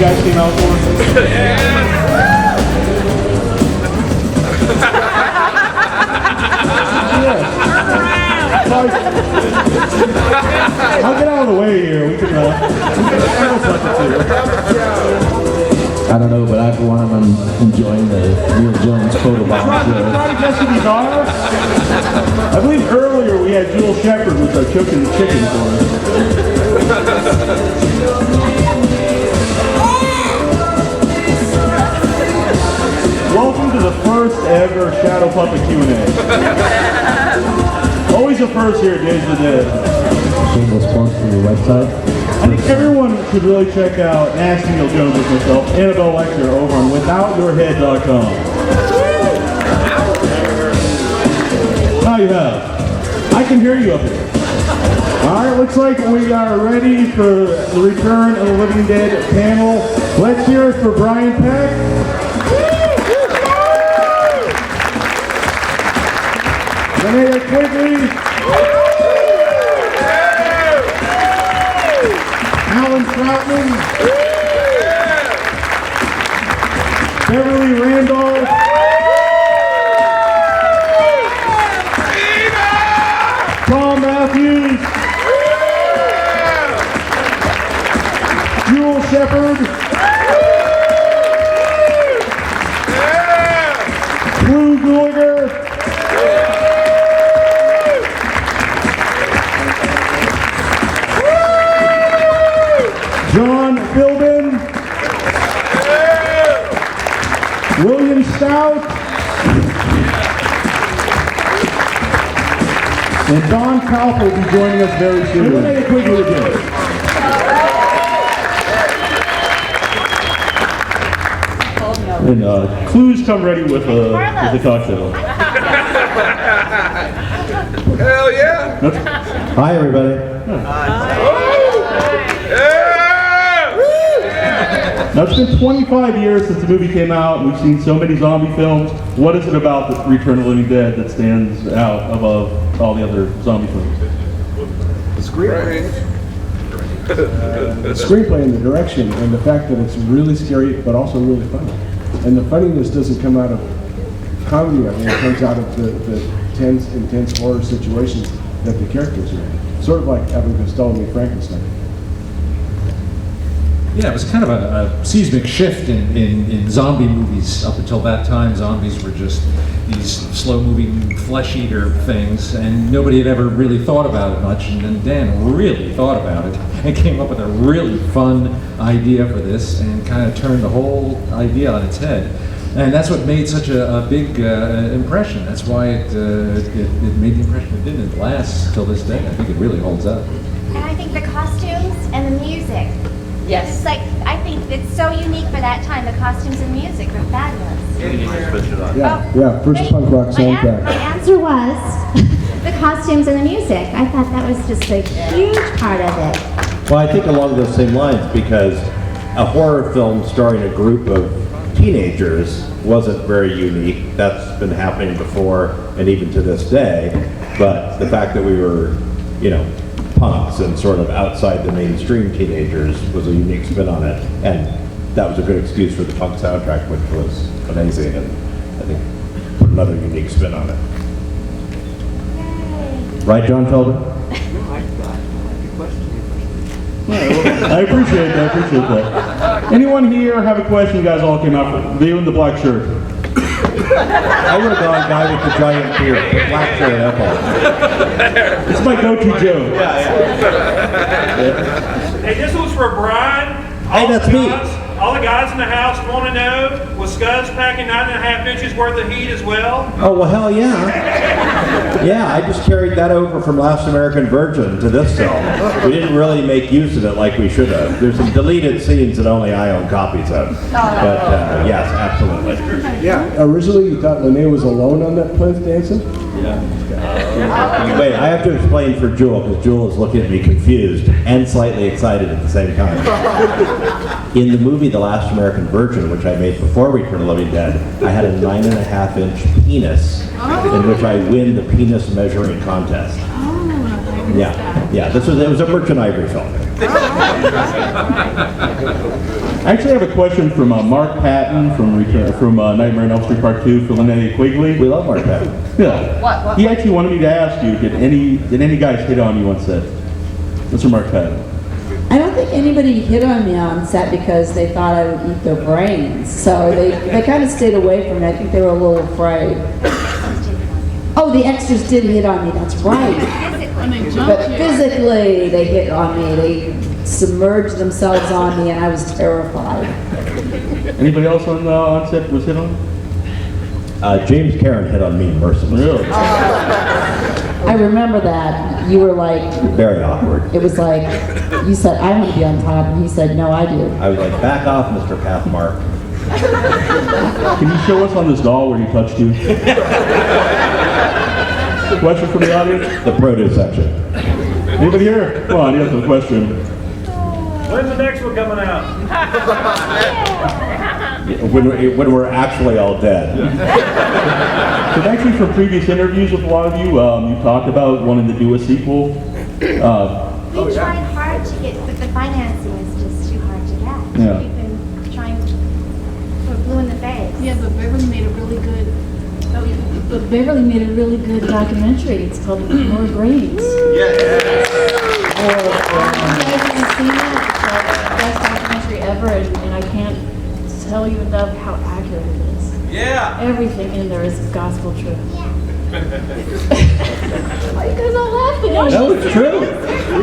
guys came out for? I'll get out of the way here. We can I don't know, but I for one am enjoying the Neil Jones photo bomb. I believe earlier we had Jewel Shepherd with our cooking the chicken for us. Welcome to the first ever Shadow Puppet Q&A. Always a first here at Days of the Dead. Shameless plug for your website. I think everyone should really check out Nasty Neil Jones with myself, Annabelle Lecter, over on withoutyourhead.com. Now you have. I can hear you up here. Alright, looks like we are ready for the Return of the Living Dead panel. Let's hear it for Brian Peck. Renee Quigley. Alan Troutman. Beverly Randolph. Paul Matthews. Jewel Shepherd. Blue Gallagher. John Philbin, William Stout, and Don Kalf will be joining us very soon. We'll make it quickly again. And clues come ready with the cocktail. Hell yeah! Hi, everybody. Now it's been 25 years since the movie came out. We've seen so many zombie films. What is it about the Return of the Living Dead that stands out above all the other zombie films? The screenplay. The screenplay and the direction and the fact that it's really scary but also really funny. And the funniness doesn't come out of comedy, I mean, it comes out of the tense, intense horror situations that the characters are in. Sort of like Abbott and Costello meet Frankenstein. Yeah, it was kind of a seismic shift in zombie movies. Up until that time, zombies were just these slow-moving flesh-eater things, and nobody had ever really thought about it much. And then Dan really thought about it and came up with a really fun idea for this, and kind of turned the whole idea on its head. And that's what made such a big impression. That's why it made the impression it did. It lasts till this day. I think it really holds up. And I think the costumes and the music. Yes. It's like, I think it's so unique for that time. The costumes and music are fabulous. Yeah, first punk rock soundtrack. My answer was the costumes and the music. I thought that was just a huge part of it. Well, I think along those same lines, because a horror film starring a group of teenagers wasn't very unique. That's been happening before and even to this day. But the fact that we were, punks and sort of outside the mainstream teenagers was a unique spin on it. And that was a good excuse for the punk soundtrack, which was amazing, and I think put another unique spin on it. Right, John Feldman? I appreciate that. Anyone here have a question? You guys all came out for you in the black shirt. I would have gone guy with the giant beard, black shirt, apple. It's my go-to joke. Hey, this was for Brian. Hey, that's me. All the guys in the house want to know, was Scuzz packing 9.5 inches worth of heat as well? Oh, well, hell yeah. Yeah, I just carried that over from Last American Virgin to this film. We didn't really make use of it like we should have. There's some deleted scenes that only I own copies of. But yes, absolutely. Yeah, originally you thought Lene was alone on that plinth dancing? Yeah. Wait, I have to explain for Jewel, because Jewel is looking at me confused and slightly excited at the same time. In the movie The Last American Virgin, which I made before Return of the Living Dead, I had a 9.5-inch penis in which I win the penis measuring contest. Yeah, it was a Merchant Ivory film. I actually have a question from Mark Patton from Nightmare on Elm Street Part 2 for Linnea Quigley. We love Mark Patton. Yeah. What? He actually wanted me to ask you, did any guys hit on you on set? Mr. Mark Patton. I don't think anybody hit on me on set because they thought I would eat their brains. So they kind of stayed away from me. I think they were a little afraid. Oh, the extras did hit on me, that's right. But physically, they hit on me. They submerged themselves on me, and I was terrified. Anybody else on set was hit on? James Caron hit on me mercilessly. Really? I remember that. You were like, Very awkward. it was like, you said, I want to be on top, and he said, no, I do. I was like, back off, Mr. Pathmark. Can you show us on this doll where he touched you? Question from the audience? The produce section. Anybody here? Come on, you have a question. When's the next one coming out? When we're actually all dead. So actually from previous interviews with a lot of you, you talked about wanting to do a sequel. We tried hard to get, but the financing is just too hard to get. Yeah. We've been trying, we're blue in the face. Yeah, but Beverly made a really good. But Beverly made a really good documentary. It's called More Brains. Yeah. You guys haven't seen it? It's like the best documentary ever, and I can't tell you enough how accurate it is. Yeah. Everything in there is gospel truth. Why you guys all laughing? No, it's true.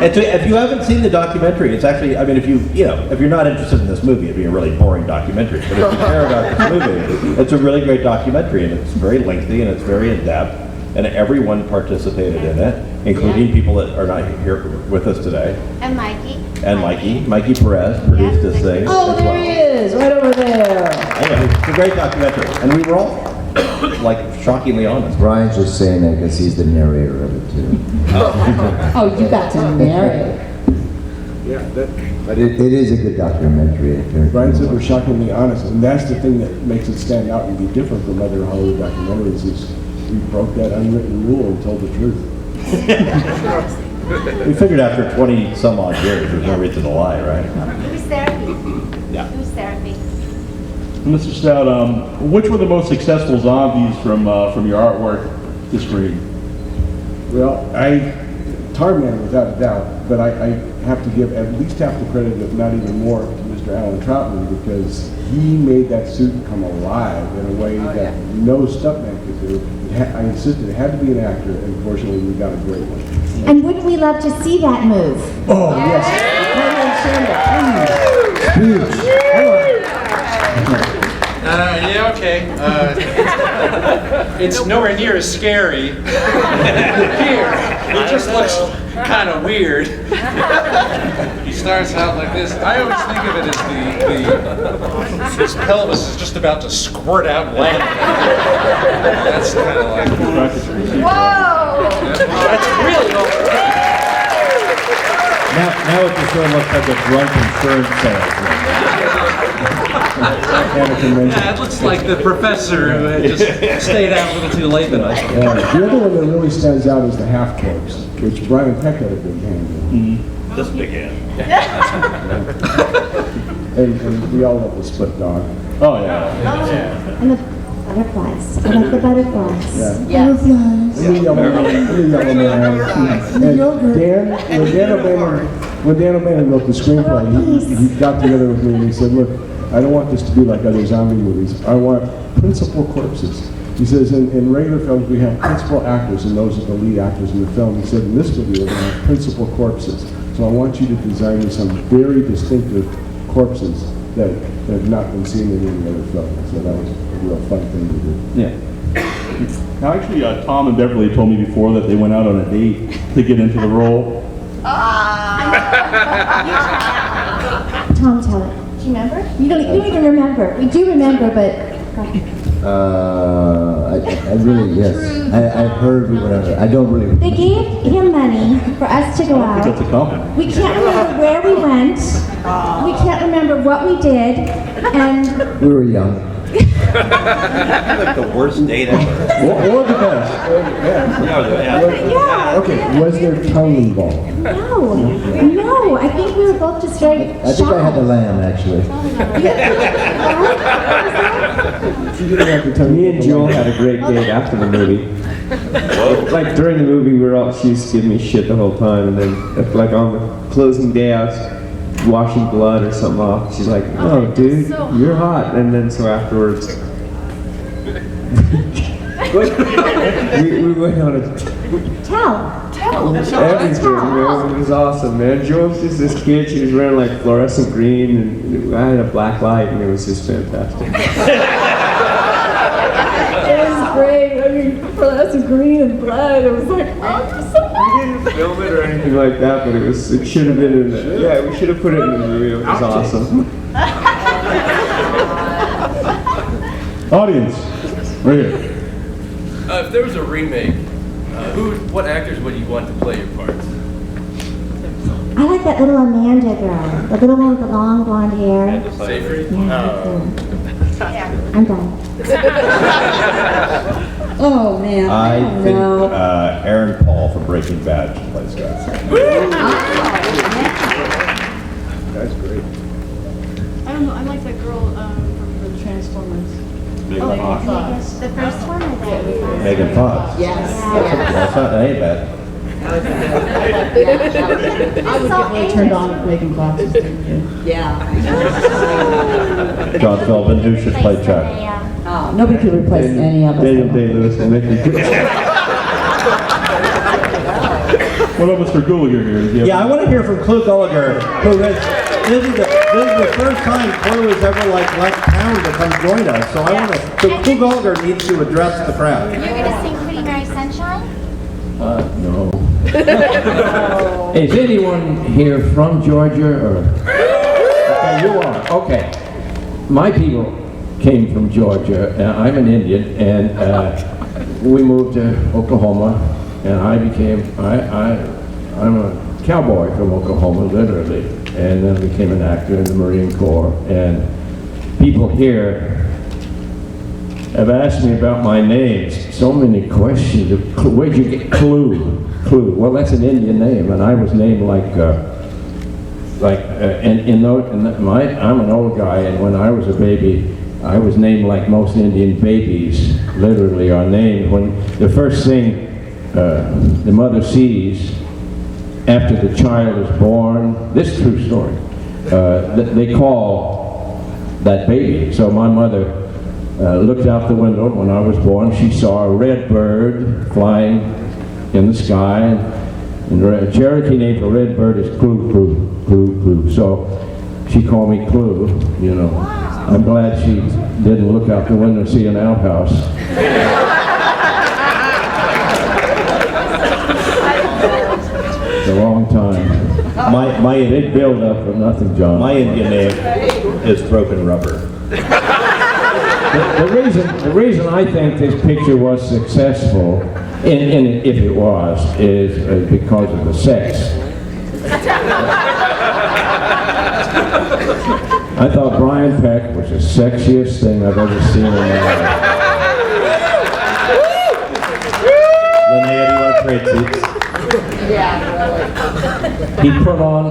If you haven't seen the documentary, it's actually, I mean, if you're not interested in this movie, it'd be a really boring documentary. But if you care about this movie, it's a really great documentary, and it's very lengthy and it's very in-depth, and everyone participated in it, including people that are not here with us today. And Mikey. And Mikey Perez produced this thing. Oh, there he is, right over there. Anyway, it's a great documentary, and we were all like shockingly honest. Brian's just saying that because he's the narrator of it too. Oh, you got to narrate. Yeah, But it is a good documentary. Brian said we're shockingly honest, and that's the thing that makes it stand out and be different from other Hollywood documentaries is we broke that unwritten rule and told the truth. We figured after 20 some odd years, there's no reason to lie, right? It was therapy. Yeah. It was therapy. Mr. Stout, which were the most successful zombies from your artwork to screen? Well, Tarman without a doubt, but I have to give at least half the credit, if not even more, to Mr. Alan Troutman because he made that suit come alive in a way that no stuntman could do. I insisted it had to be an actor, and fortunately we got a great one. And wouldn't we love to see that move? Oh, yes. Tarman Sandler, please. Huge. Yeah, okay. It's nowhere near as scary. Here, it just looks kind of weird. He starts out like this. I always think of it as his pelvis is just about to squirt out land. That's kind of like. Whoa! That's really all. Now it just sort of looks like a drunk insurance salesman. Yeah, it looks like the professor who had just stayed out a little too late tonight. The other one that really stands out is the half corpse, which Brian Peck had a big hand in. This big hand. And we all love the split dog. Oh, yeah. And the butterflies. I like the butterflies. Yeah. And the yellow man. And when Dan O'Bannon wrote the screenplay, he got together with me and he said, look, I don't want this to be like other zombie movies. I want principal corpses. He says, in regular films, we have principal actors, and those are the lead actors in the film. He said, in this movie, we're going to have principal corpses. So I want you to design me some very distinctive corpses that have not been seen in any other film. So that was a real fun thing to do. Yeah. Now, actually, Tom and Beverly told me before that they went out on a date to get into the role. Tom, tell it. Do you remember? You don't even remember. We do remember, but go ahead. I really, yes. I've heard we went out. I don't really. They gave him money for us to go I think out. that's a compliment. We can't remember where we went. We can't remember what we did. And We were young. Like the worst date ever. Or the best. Okay, was there tongue involved? No, I think we were both just very I think I had the lamb, actually. She didn't have to tell Me and Joel had a great date after the movie. Like during the movie, she used to give me shit the whole time, and then like on the closing day, I was washing blood or something off. She's like, "Oh, dude, you're hot," and then so afterwards, we went on a everything, man. It was awesome, man. Joel's just this kid. She was wearing like fluorescent green, and I had a black light, and it was just fantastic. It was great. I mean, fluorescent green and blood. It was like, oh, you're so We didn't film it or anything like that, but it should have been in the, yeah, we should have put it in the movie. It was awesome. Audience, right here. If there was a remake, what actors would you want to play your parts? I like that little Amanda girl, the little one with the long blonde hair. Seyfried? I'm done. Oh, man, I don't think know. Aaron Paul from Breaking Bad should play Scott. That's great. I don't know. I like that girl from the Transformers. Megan Fox. The first one or the Megan Fox. Yes. That's not, that ain't bad. I would get really turned on if Megan Fox was doing it. Yeah. John Feldman, who should play Chuck? Oh, nobody could replace any of us. Daniel Day-Lewis and Nicky. What about Mr. Gulliger here? Yeah, I want to hear from Clue Gulliger, who has, this is the first time Clue has ever left town to come join us. So I want to, so Clue Gulliger needs to address the crowd. You're gonna sing Pretty Mary Sunshine? No. Is anyone here from Georgia? Or? Okay, you are. Okay. My people came from Georgia. I'm an Indian, and we moved to Oklahoma, and I'm a cowboy from Oklahoma, literally, and then became an actor in the Marine Corps. And people here have asked me about my names. So many questions. Where'd you get Clue? Clue. Well, that's an Indian name, and I was named I'm an old guy, and when I was a baby, I was named like most Indian babies, literally are named. When the first thing the mother sees after the child is born, this is a true story, they call that baby. So my mother looked out the window when I was born. She saw a red bird flying in the sky, and the Cherokee name for red bird is Clue, Clue, Clue, Clue. So she called me Clue, you know. I'm glad she didn't look out the window and see an outhouse. It's a long time. My Big build up for nothing, John. My Indian name is Broken Rubber. The reason I think this picture was successful, if it was, is because of the sex. I thought Brian Peck was the sexiest thing I've ever seen in my life. Linnea, do you want to trade seats? He put on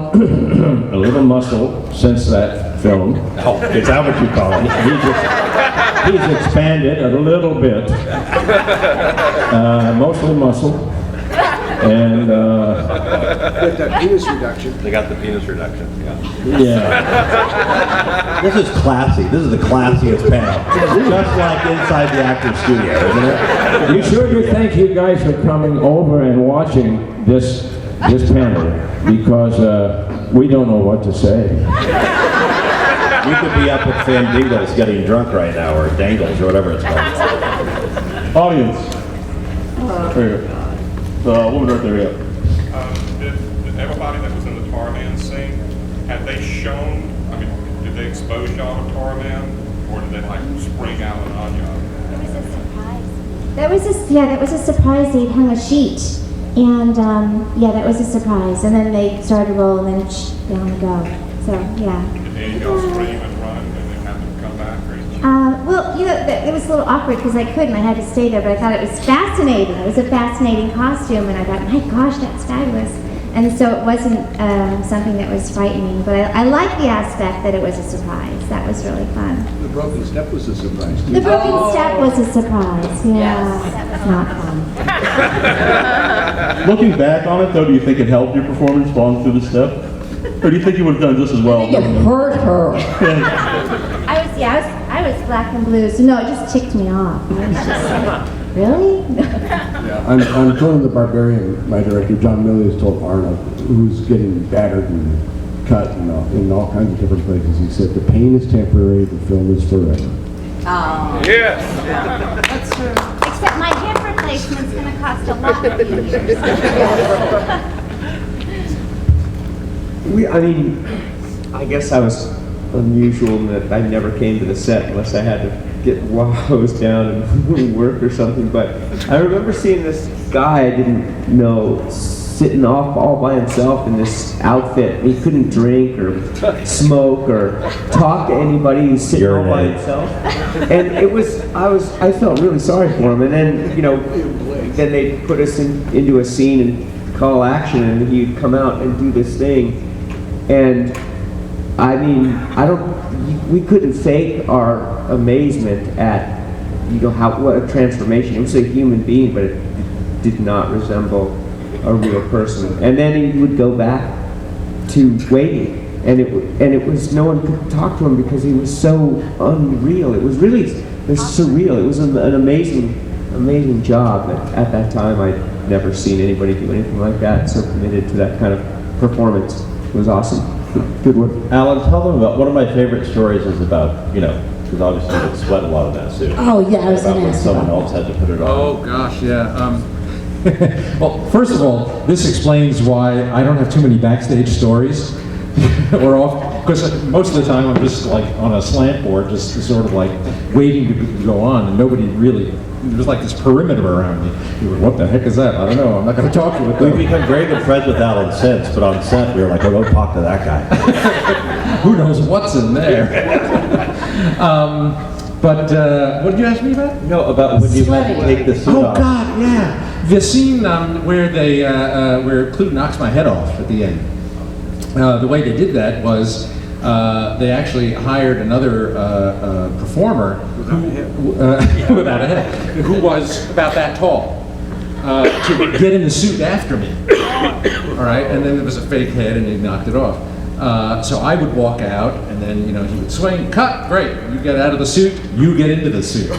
a little muscle since that film. Oh, is that what you call it? He's expanded a little bit, mostly muscle, and Get that penis reduction. They got the penis reduction, yeah. This is classy. This is the classiest panel. Just like inside the actor's studio, isn't it? You sure do thank you guys for coming over and watching this panel, because we don't know what to say. You could be up at Fandingos getting drunk right now, or Dangles, or whatever it's called. Audience. Right here. The woman right there, yeah. Did everybody that was in the Tar Man scene, had they shown, did they expose y'all to Tar Man, or did they spring out on y'all? It was a surprise. That was a surprise. They'd hung a sheet, and that was a surprise. And then they started to roll, and then down we go. So yeah. Did any of y'all scream and run when they have them come back? Or Well, it was a little awkward because I couldn't. I had to stay there, but I thought it was fascinating. It was a fascinating costume, and I thought, my gosh, that's fabulous. And so it wasn't something that was frightening, but I like the aspect that it was a surprise. That was really fun. The broken step was a surprise, too. The broken step was a surprise. Yeah, that's not fun. Looking back on it, though, do you think it helped your performance falling through the step? Or do you think you would have done just as well? I think it hurt her. I was black and blue, so no, it just ticked me off. I was just like, really? On Conan the Barbarian, my director, John Milius, told Arnold, who's getting battered and cut in all kinds of different places, he said, the pain is temporary, the film is forever. Oh. Yes. That's true. Except my hip replacement's going to cost a lot of I guess I was unusual in that I never came to the set unless I had to get hosed down and work or something. But I remember seeing this guy I didn't know sitting off all by himself in this outfit. He couldn't drink or smoke or talk to anybody. He was sitting all by himself. And I felt really sorry for him. And then, then they put us into a scene and call action, and he'd come out and do this thing. And we couldn't fake our amazement at, what a transformation. It was a human being, but it did not resemble a real person. And then he would go back to waiting, and it was, no one could talk to him because he was so unreal. It was surreal. It was an amazing job. At that time, I'd never seen anybody do anything like that, so committed to that kind of performance. It was awesome. Good work. Alan, tell them about, one of my favorite stories is about, because obviously you would sweat a lot of that suit. Oh, yeah, I was about going to when ask someone about else had to put it on. Oh, gosh, yeah. Well, first of all, this explains why I don't have too many backstage stories. Or off, because most of the time I'm just like on a slant board, just sort of like waiting to go on, and nobody really, there's like this perimeter around me. You were, what the heck is that? I don't know, I'm not going to talk to you with that. We've become very good friends with Alan since, but on set we were like, oh, don't talk to that guy. Who knows what's in there? What did you ask me about? No, about when you had to take the suit off. Oh God, yeah. The scene where where Clute knocks my head off at the end. The way they did that was they actually hired another performer without a head, who was about that tall, to get in the suit after me. All right, and then there was a fake head, and he knocked it off. So I would walk out, and then he would swing, cut, great. You get out of the suit, you get into the suit.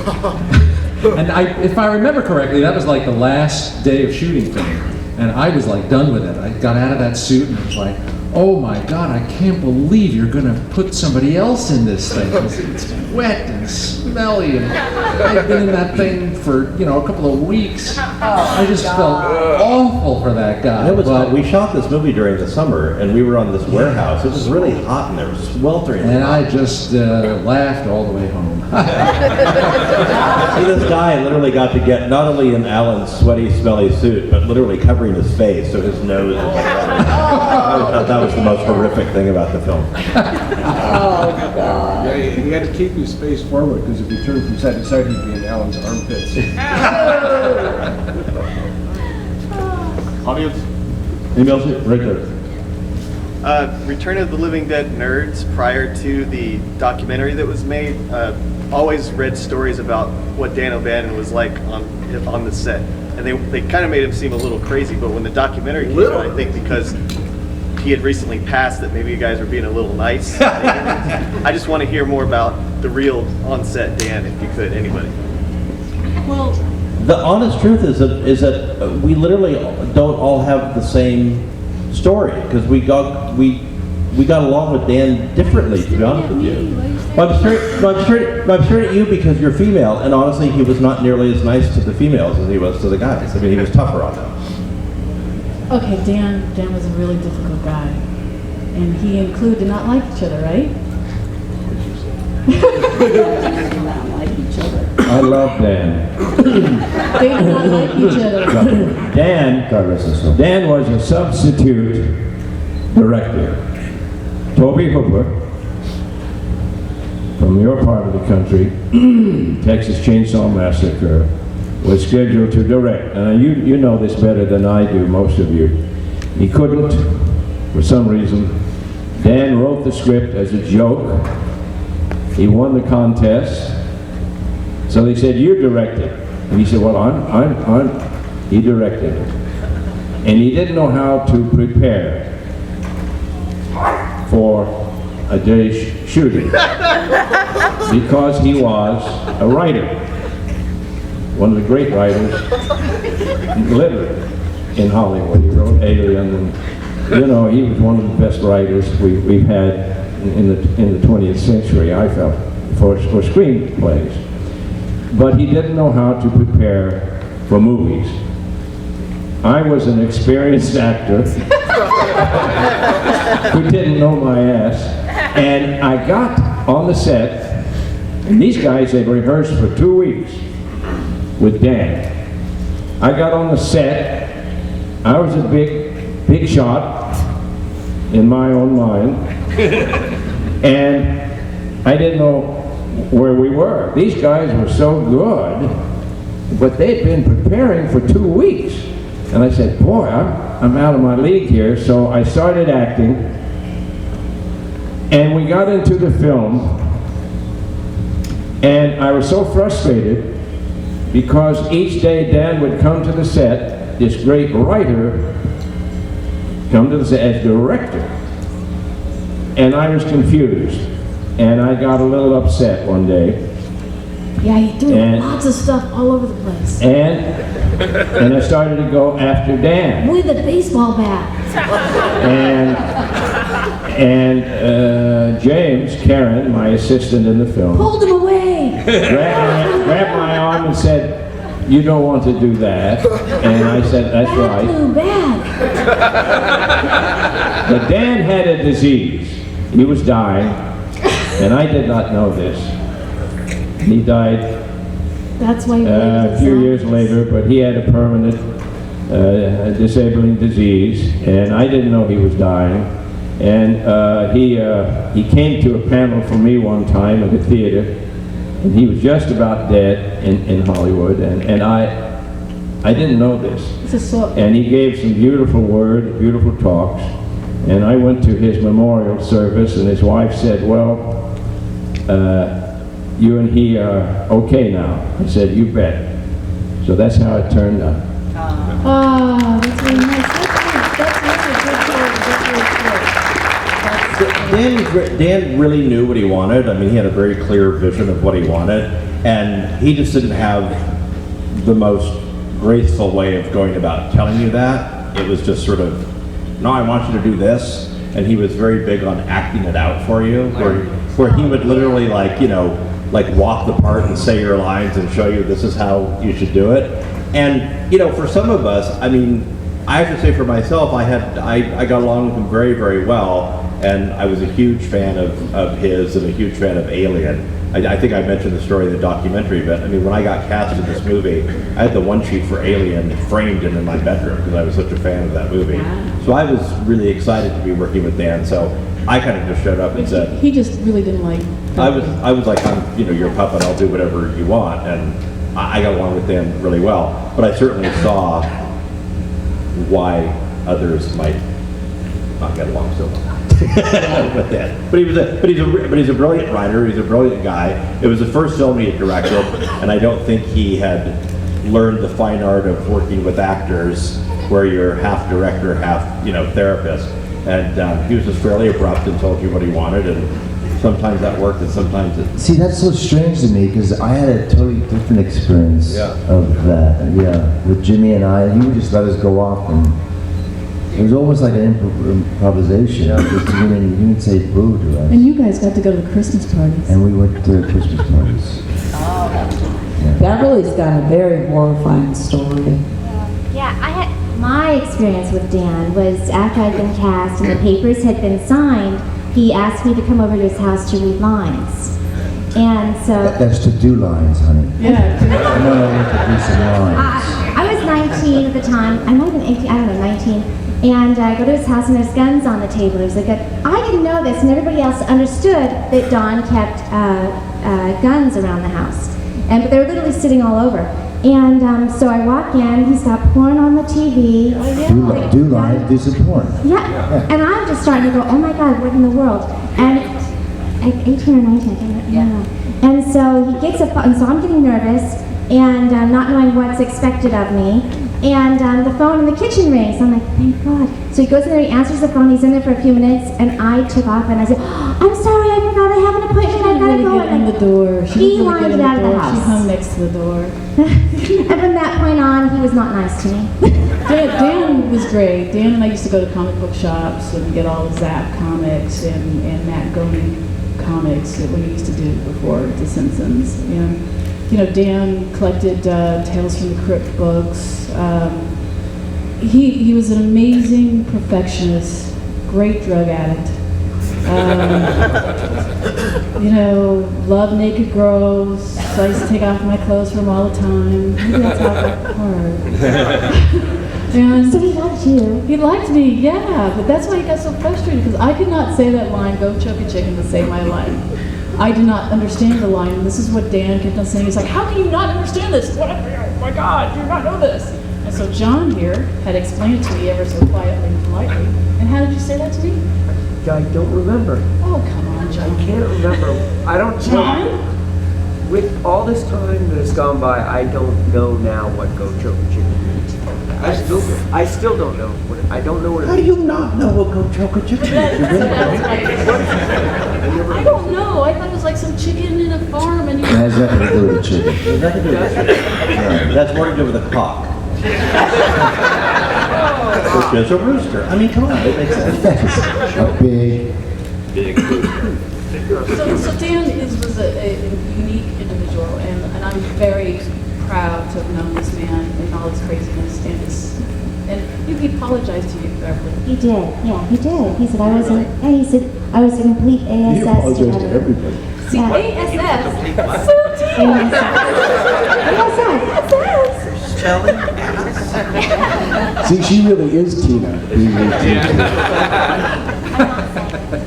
And if I remember correctly, that was like the last day of shooting for me, and I was like done with it. I got out of that suit, and I was like, oh my God, I can't believe you're going to put somebody else in this thing. It's wet and smelly, and I've been in that thing for, a couple of weeks. I just felt awful for that guy. It was, we shot this movie during the summer, and we were on this warehouse. It was really hot in there, sweltering. And I just laughed all the way home. See, this guy literally got to get not only in Alan's sweaty, smelly suit, but literally covering his face so his nose was that was the most horrific thing about the film. Oh, God. Yeah, he had to keep his face forward, because if he turned from side to side, he'd be in Alan's armpits. Audience? Emails it right there. Return of the Living Dead nerds, prior to the documentary that was made, always read stories about what Dan O'Bannon was like on the set. And they kind of made him seem a little crazy, but when the documentary came out, I think because he had recently passed, that maybe you guys were being a little nice. I just want to hear more about the real on-set Dan, if you could, anybody. Well, the honest truth is that we literally don't all have the same story, because we got along with Dan differently, to be honest with you. Well, I'm sure at you because you're female, and honestly, he was not nearly as nice to the females as he was to the guys. I mean, he was tougher on them. okay, Dan was a really difficult guy. And he and Clue did not like each other, right? I love Dan. They did not like each other. Dan was a substitute director. Toby Hooper from from your part of the country, Texas Chainsaw Massacre, was scheduled to direct. And you know this better than I do, most of you. He couldn't, for some reason. Dan wrote the script as a joke. He won the contest. So they said, you directed. And he said, well, he directed it. And he didn't know how to prepare for a day's shooting because he was a writer, one of the great writers living in Hollywood. He wrote Alien, and you know, he was one of the best writers we've had in the 20th century, I felt, for screenplays. But he didn't know how to prepare for movies. I was an experienced actor who didn't know my ass, and I got on the set, and these guys had rehearsed for 2 weeks with Dan. I got on the set, I was a big shot in my own mind, and I didn't know where we were. These guys were so good, but they'd been preparing for 2 weeks. And I said, boy, I'm out of my league here. So I started acting, and we got into the film, and I was so frustrated because each day Dan would come to the set, this great writer, come to the set as director. And I was confused, and I got a little upset one day. Yeah, you do lots of stuff all over the place. And I started to go after Dan. With a baseball bat. And James Karen, my assistant in the film, Hold him away! grabbed my arm and said, you don't want to do that. And I said, that's right. Too bad. But Dan had a disease. He was dying, and I did not know this. He died That's why a few years later, but he had a permanent disabling disease, and I didn't know he was dying. And he came to a panel for me one time at a theater, and he was just about dead in Hollywood, and I didn't know this. And he gave some beautiful words, beautiful talks, and I went to his memorial service, and his wife said, well, you and he are okay now. I said, you bet. So that's how it turned out. Oh, that's really nice. That's really Dan really knew what he wanted. I mean, he had a very clear vision of what he wanted, and he just didn't have the most graceful way of going about telling you that. It was just sort of, no, I want you to do this, and he was very big on acting it out for you, where he would literally, like, you know, like walk the part and say your lines and show you this is how you should do it. And, you know, for some of us, I mean, I have to say for myself, I got along with him very, very well, and I was a huge fan of his and a huge fan of Alien. I think I mentioned the story of the documentary, but I mean, when I got cast in this movie, I had the one sheet for Alien framed in my bedroom because I was such a fan of that movie. So I was really excited to be working with Dan, so I kind of just showed up and said, He just really didn't like. I was like, I'm, you know, your puppet, I'll do whatever you want, and I got along with Dan really well. But I certainly saw why others might not get along so well with that. But he's a brilliant writer. He's a brilliant guy. It was the first film he had directed, and I don't think he had learned the fine art of working with actors, where you're half director, half, you know, therapist. And he was just fairly abrupt and told you what he wanted, and sometimes that worked, and sometimes it... See, that's so strange to me, because I had a totally different experience of that. Yeah, with Jimmy and I, he would just let us go off, and it was almost like an improvisation. He didn't say boo to us. And you guys got to go to the Christmas parties. And we went to Christmas parties. Beverly's got a very horrifying story. Yeah, my experience with Dan was after I'd been cast and the papers had been signed, he asked me to come over to his house to read lines. And so... That's to do lines, honey. Yeah. No, to do some lines. I was 19 at the time. I might have been 18, I don't know, 19. And I go to his house and there's guns on the table. There's a gun. I didn't know this, and everybody else understood that Don kept guns around the house. But they were literally sitting all over. And so I walk in, he's got porn on the TV. Do live, do some porn. Yeah. And I'm just starting to go, oh my God, what in the world? And 18 or 19, I don't know. And so he gets a phone, so I'm getting nervous and not knowing what's expected of me. And the phone in the kitchen rings. I'm like, thank God. So he goes in there, he answers the phone, he's in there for a few minutes, and I took off and I said, I'm sorry, I forgot I have an appointment, I've got to go. Get in the door. He wanted to get out of the house. She hung next to the door. And from that point on, he was not nice to me. Dan was great. Dan and I used to go to comic book shops and get all the Zap comics and Matt Groening comics that we used to do before The Simpsons. And, you know, Dan collected Tales from the Crypt books. He was an amazing perfectionist, great drug addict. You know, loved naked girls. So I used to take off my clothes for him all the time. Maybe that's how I got hard. And so he liked you. He liked me, yeah. But that's why he got so frustrated, because I could not say that line, go choke a chicken, to say my line. I did not understand the line, and this is what Dan kept on saying. He's like, how can you not understand this? What? Oh my God, you do not know this. And so John here had explained it to me ever so quietly and politely. And how did you say that to me? I don't remember. Oh, come on, John. I can't remember. I don't John? With all this time that has gone by, I don't know now what go choke a chicken means. I still don't know. I don't know what it means. How do you not know what go choke a chicken means? I don't know. I thought it was like some chicken in a farm and It has nothing to do with the chicken. There's nothing to do with it. That's more to do with the cock. Which is a rooster. I mean, come on, it makes sense. A big So Dan was a unique individual, and I'm very proud to have known this man and all his craziness and he apologized to you, Beverly. He did, yeah, he did. He said I was a complete ASS. He apologized to everybody. See, ASS. See, she really is Tina.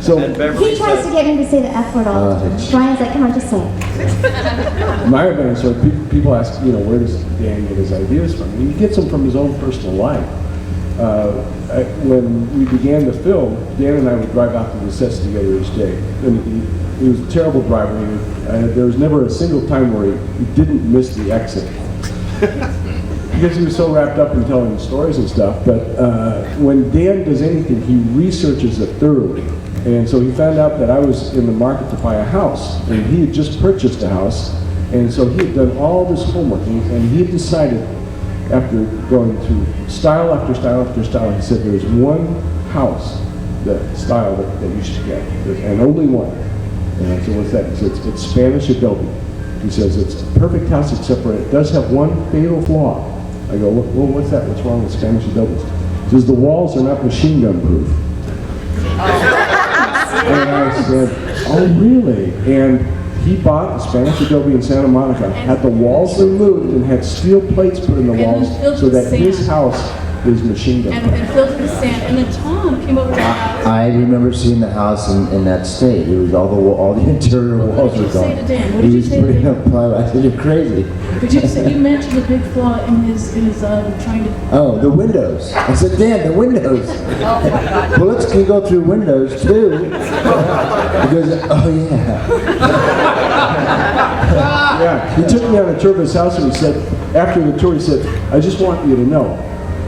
So He tries to get me to say the F word all the time. Brian's like, come on, just say it. my event, so people ask, you know, where does Dan get his ideas from? And he gets them from his own personal life. When we began the film, Dan and I would drive out to the sets together each day. And he was a terrible driver. There was never a single time where he didn't miss the exit. Because he was so wrapped up in telling stories and stuff. But when Dan does anything, he researches it thoroughly. And so he found out that I was in the market to buy a house. And he had just purchased a house. And so he had done all this homework. And he had decided, after going through style after style after style, he said there's one house, style that you should get. And only one. And I said, what's that? He said, it's Spanish adobe. He says, it's a perfect house except for it does have one fatal flaw. I go, well, what's that? What's wrong with Spanish adobe? He says, the walls are not machine gun proof. And I said, oh, really? And he bought a Spanish adobe in Santa Monica, had the walls removed, and had steel plates put in the walls so that his house is machine gun proof. And filled with sand. And then Tom came over to the house. I remember seeing the house in that state. It was all the interior walls were gone. What did you say to Dan? What did He you was say to putting Dan? up plywood. I said, you're crazy. But you mentioned a big flaw in his trying to. Oh, the windows. I said, Dan, the windows. Oh my God. Well, let's go through windows too. Because, oh yeah. Yeah, he took me on a tour of his house and he said, after the tour, he said, I just want you to know,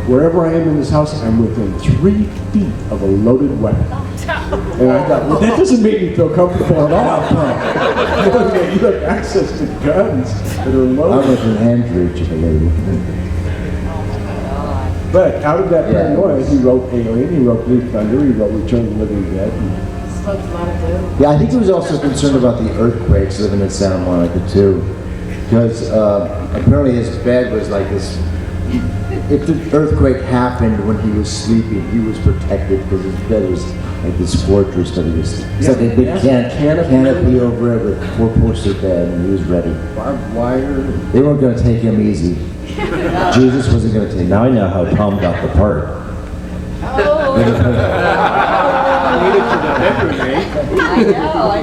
wherever I am in this house, I'm within 3 feet of a loaded weapon. And I thought, well, that doesn't make me feel comfortable at all. You have access to guns that are loaded. I'm within hand reach of a lady. But out of that paranoia, he wrote Alien, he wrote Bleak Thunder, he wrote Return of the Living Dead. Smoked a lot of dope. Yeah, I think he was also concerned about the earthquakes living in Santa Monica too. Because apparently his bed was like this. If the earthquake happened when he was sleeping, he was protected because his bed was like this fortress that he was. It's like a big canopy over it with 4-poster bed, and he was ready. Barbed wire. They weren't going to take him easy. Jesus wasn't going to take him. Now I know how Tom got the part.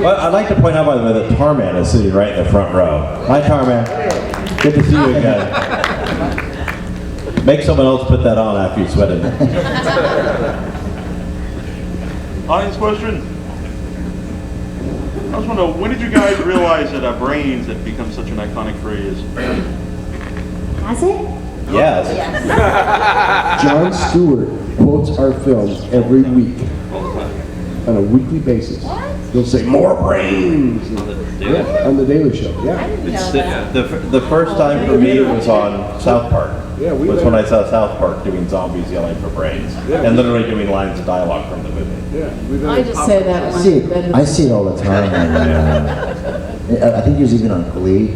Well, I'd like to point out, by the way, that Tarman is sitting right in the front row. Hi, Tarman. Good to see you again. Make someone else put that on after you sweat it. Audience question? I was wondering, when did you guys realize that brains had become such an iconic phrase? Has it? Yes. Jon Stewart quotes our films every week on a weekly basis. He'll say, "More brains!" On the Daily Show, yeah. The first time for me was on South Park. Yeah, was when I saw South Park doing zombies yelling for brains, and literally doing lines of dialogue from the movie. Yeah, I just say that I see it all the time. And, I think he was even on Glee.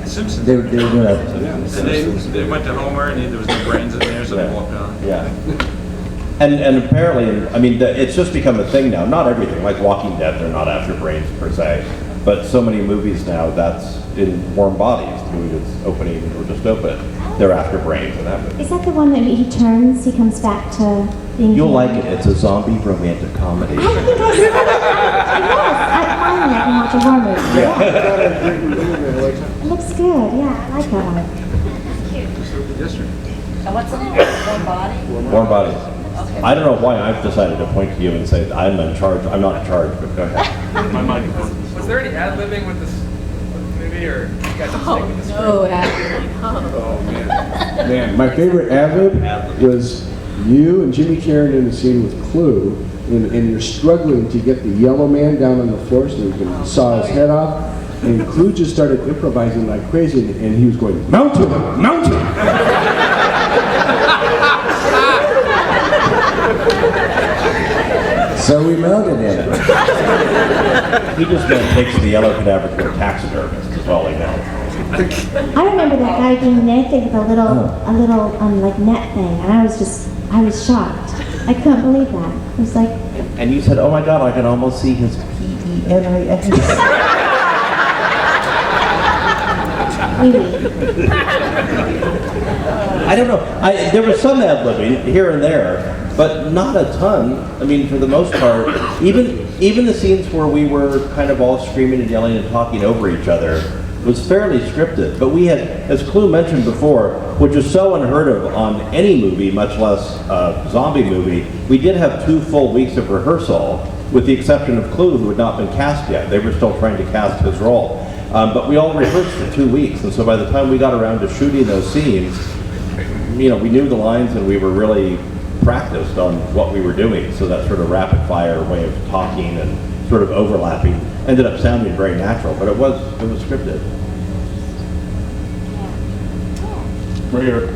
Simpsons. They were doing that. And they went to Homer and there was no brains in there, so they walked on. Yeah. And apparently, I mean, it's just become a thing now. Not everything, like Walking Dead, they're not after brains per se, but so many movies now that's in Warm Bodies, the movie that's opening or just open, they're after brains in that movie. Is that the one that he turns, he comes back to being You'll human? like it. It's a zombie romantic comedy. I think I saw it. Finally, I can watch a horror movie. It looks good. Yeah, I like that one. And what's the name? Warm Body? Warm Bodies. I don't know why I've decided to point to you and say I'm in charge. I'm not in charge, but go ahead. My mic. Was there any ad-libbing with this movie, or you guys just stick with the script? No, actually. Oh, man, my favorite ad-lib was you and Jimmy Karen in the scene with Clue, and you're struggling to get the yellow man down on the floor so you can saw his head off, and Clue just started improvising like crazy, and he was going, "Mount him! Mount him!" So we mounted him. He just takes the yellow cadaver to a taxidermist is all he knows. I remember that guy being naked with a little like net thing, and I was shocked. I couldn't believe that. It was like, And you said, "Oh my God, I can almost see his penis." I don't know. There was some ad-libbing here and there, but not a ton. I mean, for the most part, even the scenes where we were kind of all screaming and yelling and talking over each other was fairly scripted. But we had, as Clue mentioned before, which is so unheard of on any movie, much less a zombie movie, we did have 2 full weeks of rehearsal, with the exception of Clue, who had not been cast yet. They were still trying to cast his role. But we all rehearsed for 2 weeks, and so by the time we got around to shooting those scenes, we knew the lines and we were really practiced on what we were doing. So that sort of rapid fire way of talking and sort of overlapping ended up sounding very natural, but it was scripted. Right here.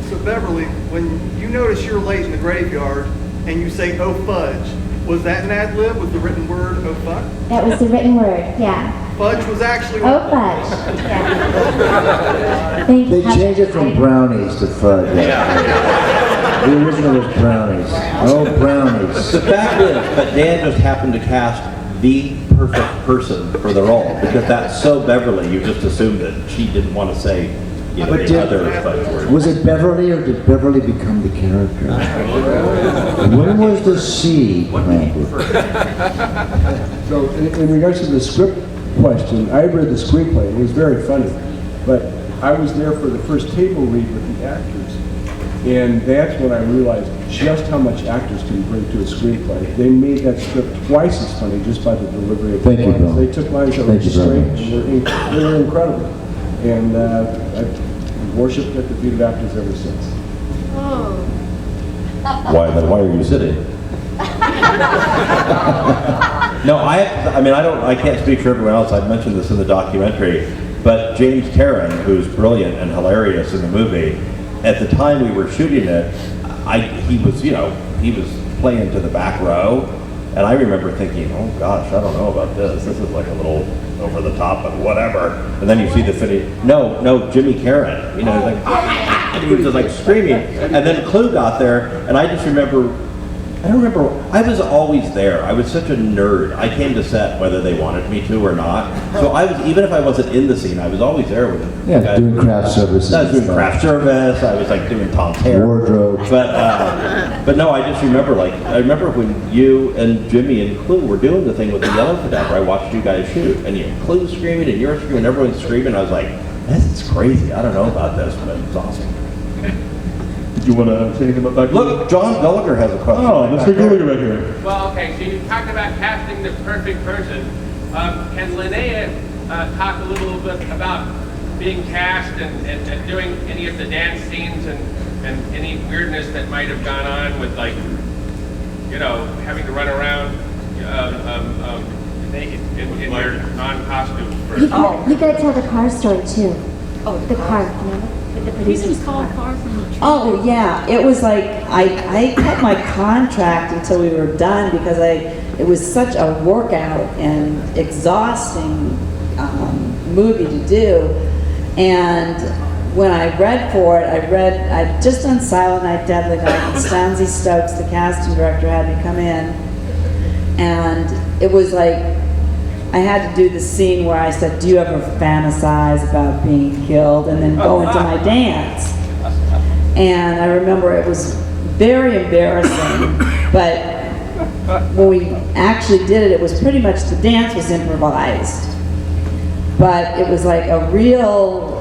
So Beverly, when you notice you're late in the graveyard and you say, "Oh fudge," was that an ad lib? Was the written word "oh fuck"? that was the written word, yeah. Fudge was actually. Oh, fudge. Yeah. Thank They you. changed it from brownies to fudge. The original was brownies. Oh, brownies. The fact is, but Dan just happened to cast the perfect person for the role, because that's so Beverly, you just assumed that she didn't want to say But the other fudge word. was it Beverly or did Beverly become the character? When was the seed planted? So in regards to the script question, I read the screenplay. It was very funny, but I was there for the first table read with the actors, and that's when I realized just how much actors can bring to a screenplay. They made that script twice as funny just by the delivery of the Thank you, lines. Bill. They took lines that were Thank you very straight much. and they were incredible, and I've worshipped at the feet of actors ever since. Why are you sitting? No, I can't speak for everyone else. I've mentioned this in the documentary, but James Tarrant, who's brilliant and hilarious in the movie, at the time we were shooting it, he was playing to the back row, and I remember thinking, oh gosh, I don't know about this. This is like a little over the top of whatever. And then you see the finish. No, Jimmy Karen. He's like, and he was just like screaming. And then Clue got there, and I just remember I don't remember. I was always there. I was such a nerd. I came to set whether they wanted me to or not. So I was, even if I wasn't in the scene, I was always there with them. Yeah, doing craft services. I was doing craft service. I was like doing Tom's hair. Wardrobe. But no, I just remember I remember when you and Jimmy and Clue were doing the thing with the yellow cadaver. I watched you guys shoot, and Clue's screaming and you're screaming, everyone's screaming. I was like, this is crazy. I don't know about this, but it's awesome. Did you want to say anything about that? Look, John Gallagher has a question. Oh, Mr. Gallagher right here. Well, okay, so you talked about casting the perfect person. Can Linnea talk a little bit about being cast and doing any of the dance scenes and any weirdness that might have gone on with, like, having to run around naked in your non-costume? You gotta tell the car story too. Oh, the car, remember? The producers called Far from the Truth. Oh, yeah, it was like, I kept my contract until we were done because it was such a workout and exhausting movie to do. And when I read for it, I'd just done Silent Night, Deadly Night, and Stanley Stokes, the casting director, had me come in. And it was like, I had to do the scene where I said, do you ever fantasize about being killed? And then go into my dance. And I remember it was very embarrassing, but when we actually did it, it was pretty much, the dance was improvised. But it was like a real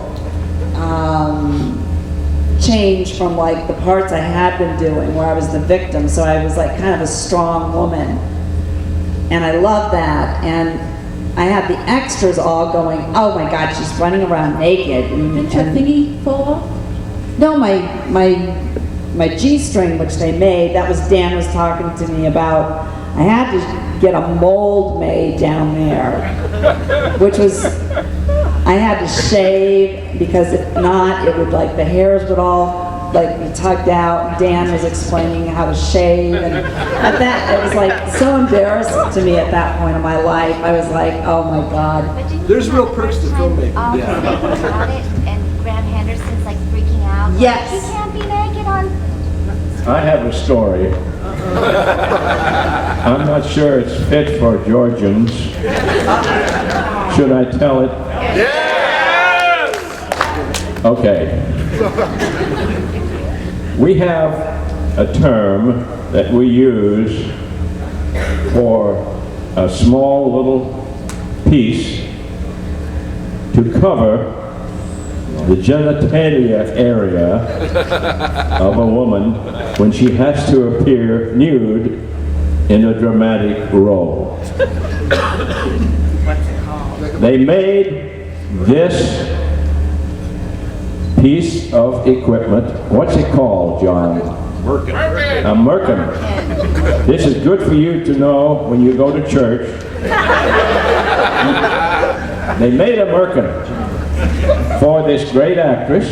change from like the parts I had been doing where I was the victim. So I was like kind of a strong woman. And I love that. And I had the extras all going, oh my God, she's running around naked. Didn't your thingy fall off? No, my G-string, which they made, that was Dan was talking to me about. I had to get a mold made down there, which was, I had to shave because if not, it would like, the hairs would all like be tugged out. Dan was explaining how to shave, and at that, it was like so embarrassing to me at that point in my life. I was like, oh my God. There's real perks to filmmaking. About it, and Graham Henderson's like freaking out. Yes. You can't be naked on. I have a story. I'm not sure it's fit for Georgians. Should I tell it? Yes! Okay. We have a term that we use for a small little piece to cover the genitalia area of a woman when she has to appear nude in a dramatic role. They made this piece of equipment, what's it called, John? Merkin. A merkin. This is good for you to know when you go to church. They made a merkin for this great actress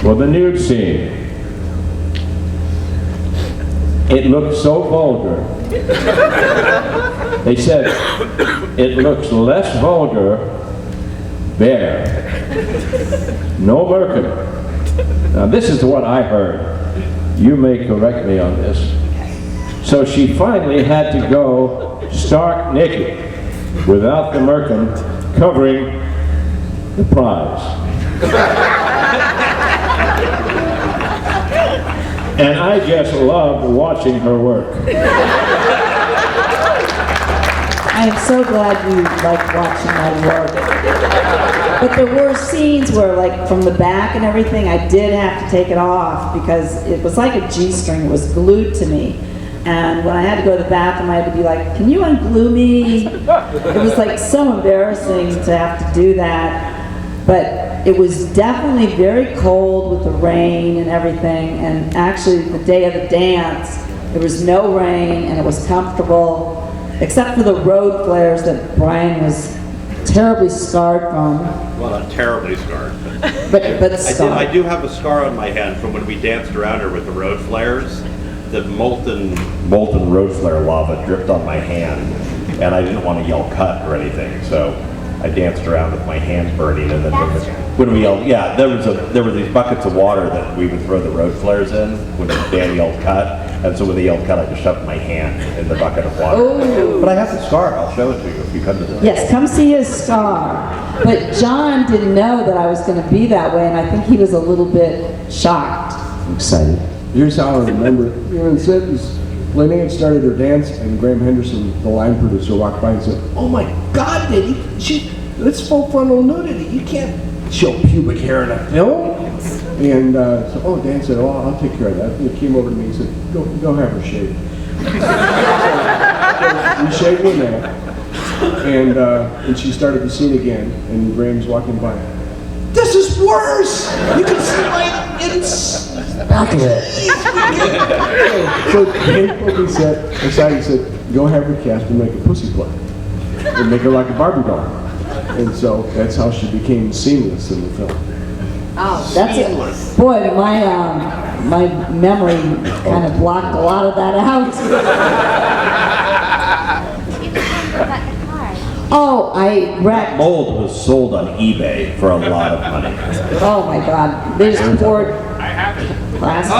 for the nude scene. It looked so vulgar. They said, it looks less vulgar bare. No merkin. Now this is what I heard. You may correct me on this. So she finally had to go stark naked without the merkin covering the prize. And I just loved watching her work. I am so glad you liked watching my work. But there were scenes where, like, from the back and everything, I did have to take it off because it was like a G-string. It was glued to me. And when I had to go to the bathroom, I had to be like, can you unglue me? It was like so embarrassing to have to do that. But it was definitely very cold with the rain and everything. And actually, the day of the dance, there was no rain and it was comfortable, except for the road flares that Brian was terribly scarred from. Well, not terribly scarred, but scarred. I do have a scar on my hand from when we danced around her with the road flares. The molten road flare lava dripped on my hand, and I didn't want to yell cut or anything, so I danced around with my hand burning, and then When we yelled, yeah, there were these buckets of water that we would throw the road flares in when Dan yelled cut, and so when they yelled cut, I just shoved my hand in the bucket of water. Oh. But I have the scar. I'll show it to you if you come to the. Yes, come see his scar. But John didn't know that I was going to be that way, and I think he was a little bit shocked. Excited. Here's how I remember it. You know, it says Lene had started her dance, and Graham Henderson, the line producer, walked by and said, "Oh my God, Dad, that's full frontal nudity. You can't show pubic hair in a film." And so, Dan said, "Oh, I'll take care of that." And he came over to me and said, "Go have her shaved." So we shaved Lene, and she started the scene again, and Graham's walking by. "This is worse! You can see my Back of it. So Dave pulled me aside and said, "Go have her cast and make a pussy play. And make her like a Barbie doll." And so that's how she became seamless in the film. Oh, that's it. Boy, my memory kind of blocked a lot of that out. Oh, I wrecked. Mold was sold on eBay for a lot of money. Oh my God, they just poured plastic.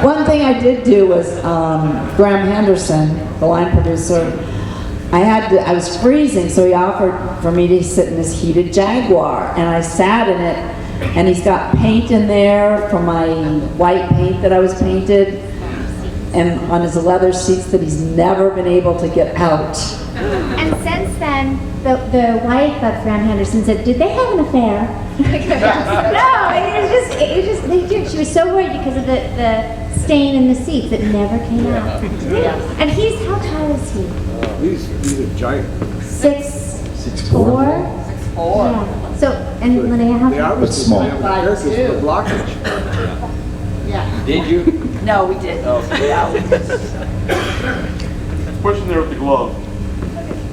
One thing I did do was Graham Henderson, the line producer. I was freezing, so he offered for me to sit in this heated Jaguar, and I sat in it. And he's got paint in there from my white paint that I was painted, and on his leather seats that he's never been able to get out. And since then, the wife of Graham Henderson said, "Did they have an affair?" No, it was just they did. She was so worried because of the stain in the seats that never came out. And how tall is he? He's a giant. 6'4". Yeah. So, and Linnea, how tall? It's small. The blockage. Yeah. Did you? No, we didn't. Oh. Question there with the glove.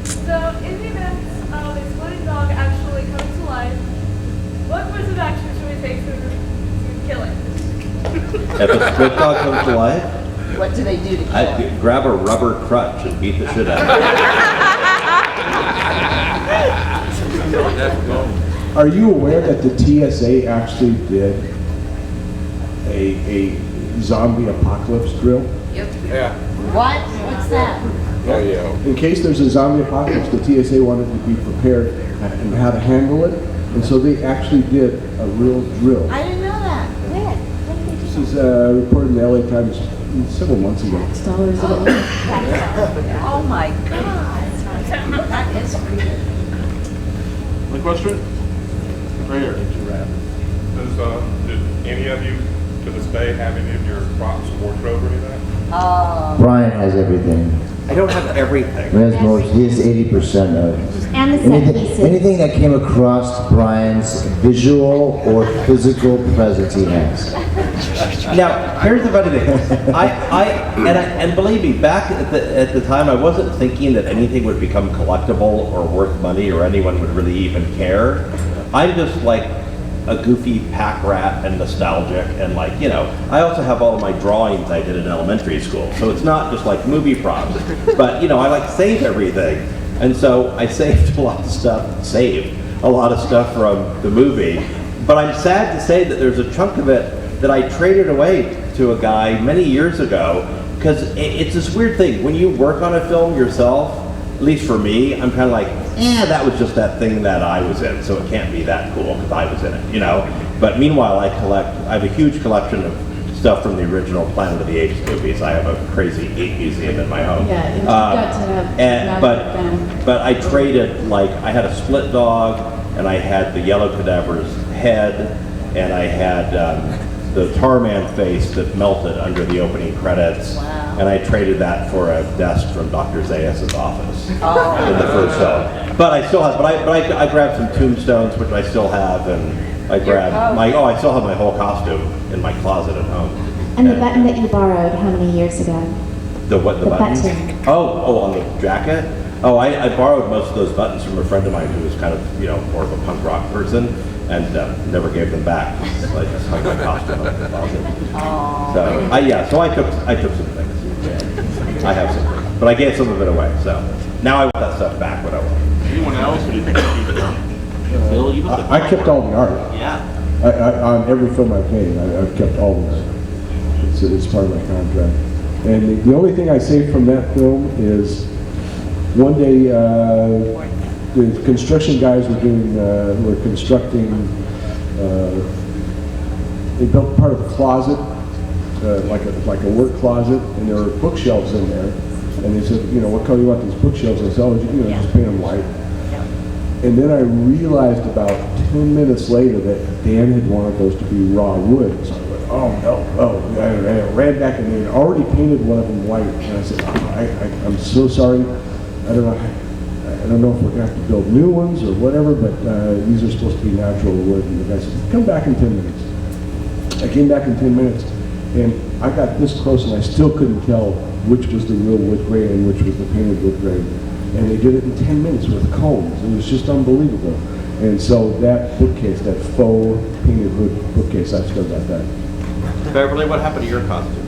So, in the event of exploding dog actually coming to life, what course of action should we take to kill it? If a split dog comes to life, What do they do to kill I'd it? grab a rubber crutch and beat the shit out of it. Are you aware that the TSA actually did a zombie apocalypse drill? Yep. Yeah. What? What's that? Oh, yeah. In case there's a zombie apocalypse, the TSA wanted to be prepared and how to handle it, and so they actually did a real drill. I didn't know that. Where? This is reported in the LA Times several months ago. Oh my God. That is creepy. Any question? Right here. Did any of you to this day have any of your props, wardrobe, or anything? Brian has everything. I don't have everything. He has 80% of And the set pieces. anything that came across Brian's visual or physical presence he has. Now, here's the funny thing. And believe me, back at the time, I wasn't thinking that anything would become collectible or worth money or anyone would really even care. I'm just like a goofy pack rat and nostalgic, and I also have all of my drawings I did in elementary school. So it's not just like movie props, but I like save everything. And so I saved a lot of stuff from the movie. But I'm sad to say that there's a chunk of it that I traded away to a guy many years ago, because it's this weird thing. When you work on a film yourself, at least for me, I'm kind of like, that was just that thing that I was in, so it can't be that cool because I was in it, But meanwhile, I have a huge collection of stuff from the original Planet of the Apes movies. I have a crazy ape museum in my home. Yeah, and you got to have but I traded, I had a split dog, and I had the yellow cadaver's head, and I had the Tarman face that melted under the opening credits. Wow. And I traded that for a desk from Dr. Zayas' office in the first film. But I still have, I grabbed some tombstones, which I still have, and I grabbed I still have my whole costume in my closet at home. And the button that you borrowed how many years ago? The button? Oh, on the jacket? Oh, I borrowed most of those buttons from a friend of mine who was kind of, more of a punk rock person, and never gave them back. So I just hung my costume up in the closet. So I took some things. I have some things, but I gave some of it away. So now I want that stuff back. What I want. Anyone else? Or do you think Bill, you must have- I kept all the art. Yeah. On every film I've made, I've kept all of it. It's part of my contract. And the only thing I saved from that film is one day the construction guys were constructing. They built part of a closet, like a work closet, and there were bookshelves in there. And they said, what color do you want these bookshelves? I said, just paint them white. And then I realized about 10 minutes later that Dan had wanted those to be raw wood. So I went, oh no, I ran back and they had already painted one of them white. And I said, I'm so sorry. I don't know if we're gonna have to build new ones or whatever, but these are supposed to be natural wood. And the guy said, come back in 10 minutes. I came back in 10 minutes and I got this close and I still couldn't tell which was the real wood grain and which was the painted wood grain. And they did it in 10 minutes with combs. It was just unbelievable. And so that bookcase, that faux painted wood bookcase, I've still got that. Beverly, what happened to your costume?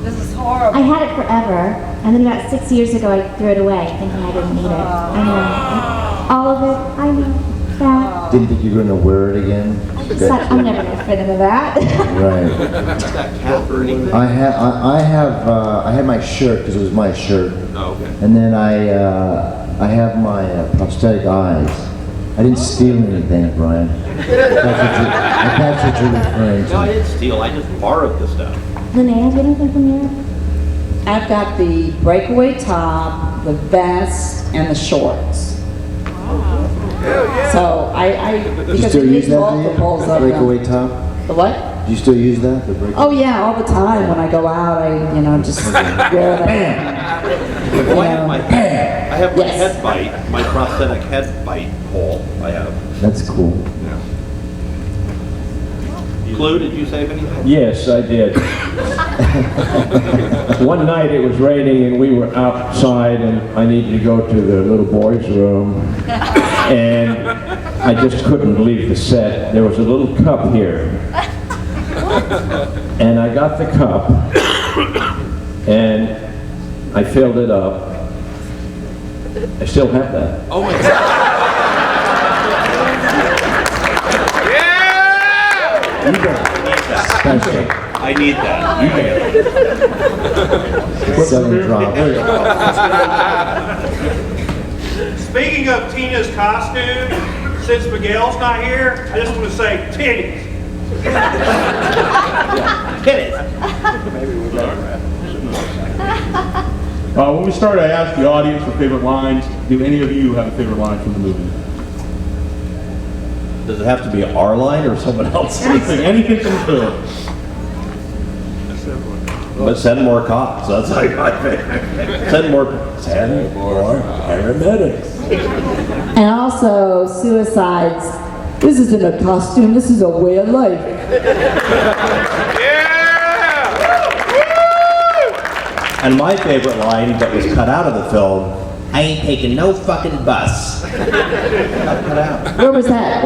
This is horrible. I had it forever, and then about 6 years ago I threw it away, thinking I didn't need it. I know. All of it, I know. That. Didn't think you were going to wear it again? I'm never going to fit into that. Right. That cap or anything? I had my shirt because it was my shirt. Oh, okay. And then I have my prosthetic eyes. I didn't steal anything, Brian. That's what you're referring to. No, I didn't steal. I just borrowed the stuff. Linnea, get anything from you? I've got the breakaway top, the vest, and the shorts. So Do you because still we use need that, multiples the of breakaway them. top? The what? Do you still use that? The breakaway? Oh yeah, all the time when I go out, I just wear that. Well, I have my Yes. head bite, my prosthetic head bite hole. I have. That's cool. Yeah. Clue, did you save anything? Yes, I did. One night it was raining and we were outside and I needed to go to the little boy's room and I just couldn't leave the set. There was a little cup here and I got the cup and I filled it up. I still have that. Oh my God. Special. I need that. Southern drop. Speaking of Tina's costume, since Miguel's not here, I just want to say titties. When we started, I asked the audience for favorite lines. Do any of you have a favorite line from the movie? Does it have to be our line or someone else's? Anything from the film. But send more cops. That's like my favorite. Send more paramedics. And also suicides. This isn't a costume, this is a way of life. And my favorite line that was cut out of the film, I ain't taking no fucking bus. Got cut out. Where was that?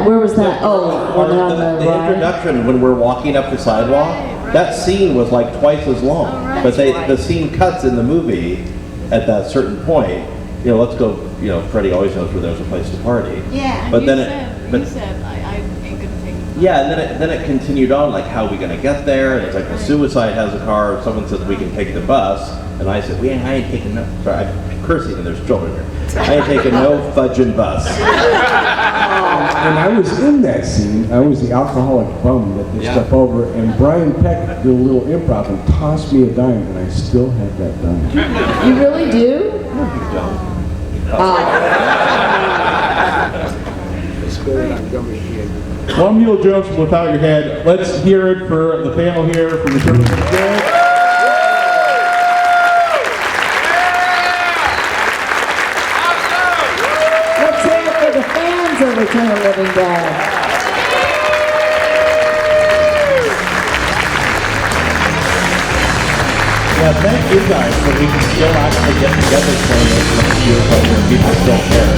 Oh, when they're on The the ride. introduction when we're walking up the sidewalk, that scene was like twice as long. But the scene cuts in the movie at that certain point. Let's go. Freddie always knows where there's a place to party. Yeah, But you then said I ain't gonna take it. Yeah, and then it continued on, like, how are we going to get there? And it's like, the suicide has a car, someone says we can take the bus, and I said, I ain't taking no, sorry, I'm cursing and there's children here. I ain't taking no fudging bus. And I was in that scene. I was the alcoholic bum that they step over, and Brian Peck did a little improv and tossed me a dime, and I still have that dime. You really do? No, you don't. One mule jokes without your head. Let's hear it for the panel here from the Return of the Living Dead. Let's hear it for the fans of Return of the Living Dead. Yeah, thank you guys so we can still actually get together for this year, but when people still care.